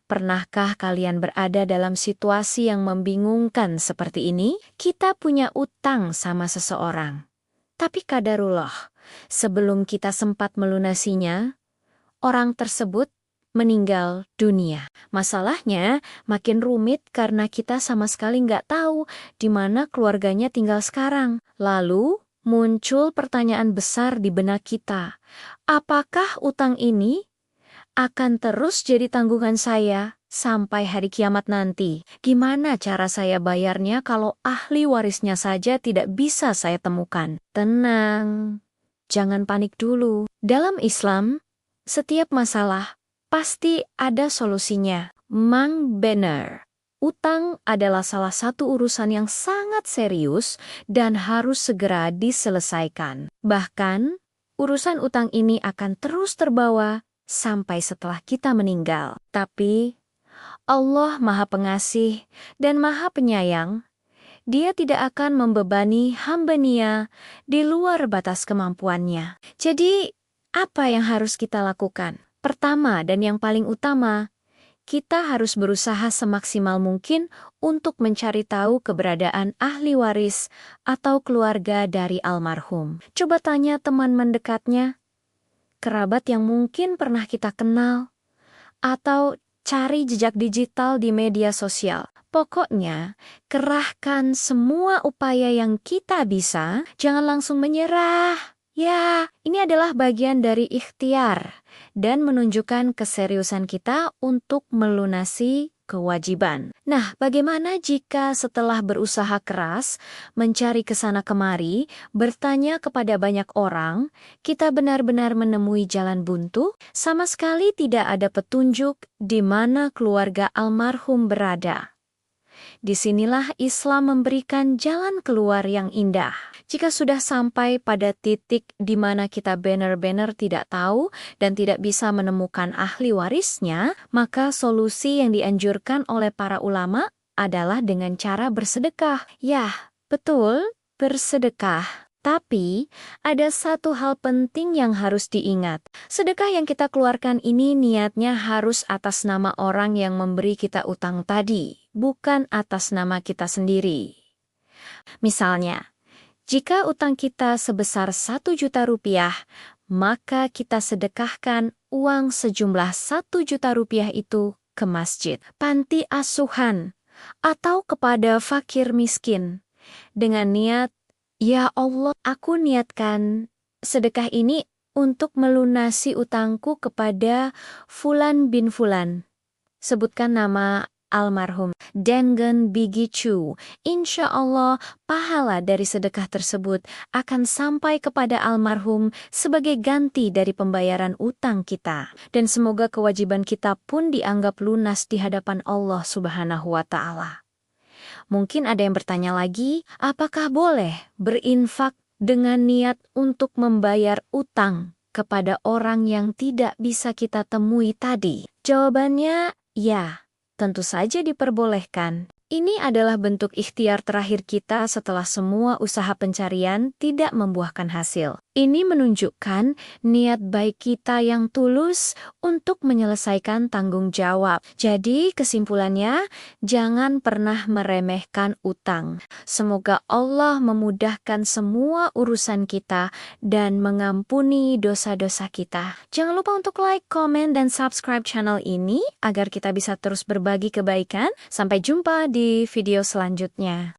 Pernahkah kalian berada dalam situasi yang membingungkan seperti ini? Kita punya utang sama seseorang. Tapi kadarullah, sebelum kita sempat melunasinya, orang tersebut meninggal dunia. Masalahnya makin rumit karena kita sama sekali nggak tahu di mana keluarganya tinggal sekarang. Lalu muncul pertanyaan besar di benak kita. Apakah utang ini akan terus jadi tanggungan saya sampai hari kiamat nanti? Gimana cara saya bayarnya kalau ahli warisnya saja tidak bisa saya temukan? Tenang, jangan panik dulu. Dalam Islam, setiap masalah pasti ada solusinya. Mang bener. Utang adalah salah satu urusan yang sangat serius dan harus segera diselesaikan. Bahkan, urusan utang ini akan terus terbawa sampai setelah kita meninggal. Tapi, Allah Maha Pengasih dan Maha Penyayang. Dia tidak akan membebani hamba-Nya di luar batas kemampuannya. Jadi, apa yang harus kita lakukan? Pertama dan yang paling utama, kita harus berusaha semaksimal mungkin untuk mencari tahu keberadaan ahli waris atau keluarga dari almarhum. Coba tanya teman mendekatnya, kerabat yang mungkin pernah kita kenal, atau cari jejak digital di media sosial. Pokoknya, kerahkan semua upaya yang kita bisa, jangan langsung menyerah. Ya, ini adalah bagian dari ikhtiar dan menunjukkan keseriusan kita untuk melunasi kewajiban. Nah, bagaimana jika setelah berusaha keras, mencari kesana kemari, bertanya kepada banyak orang, kita benar-benar menemui jalan buntu? Sama sekali tidak ada petunjuk di mana keluarga almarhum berada. Disinilah Islam memberikan jalan keluar yang indah. Jika sudah sampai pada titik di mana kita benar-benar tidak tahu dan tidak bisa menemukan ahli warisnya, maka solusi yang dianjurkan oleh para ulama adalah dengan cara bersedekah. Yah, betul, bersedekah. Tapi, ada satu hal penting yang harus diingat. Sedekah yang kita keluarkan ini niatnya harus atas nama orang yang memberi kita utang tadi, bukan atas nama kita sendiri. Misalnya, jika utang kita sebesar 1 juta rupiah, maka kita sedekahkan uang sejumlah 1 juta rupiah itu ke masjid, panti asuhan, atau kepada fakir miskin. Dengan niat, ya Allah, aku niatkan sedekah ini untuk melunasi utangku kepada Fulan bin Fulan. Sebutkan nama almarhum. Dengan begitu, insya Allah pahala dari sedekah tersebut akan sampai kepada almarhum sebagai ganti dari pembayaran utang kita. Dan semoga kewajiban kita pun dianggap lunas di hadapan Allah Subhanahu wa Ta'ala. Mungkin ada yang bertanya lagi, apakah boleh berinfak dengan niat untuk membayar utang kepada orang yang tidak bisa kita temui tadi? Jawabannya, ya, tentu saja diperbolehkan. Ini adalah bentuk ikhtiar terakhir kita setelah semua usaha pencarian tidak membuahkan hasil. Ini menunjukkan niat baik kita yang tulus untuk menyelesaikan tanggung jawab. Jadi kesimpulannya, jangan pernah meremehkan utang. Semoga Allah memudahkan semua urusan kita dan mengampuni dosa-dosa kita. Jangan lupa untuk like, komen, dan subscribe channel ini agar kita bisa terus berbagi kebaikan. Sampai jumpa di video selanjutnya.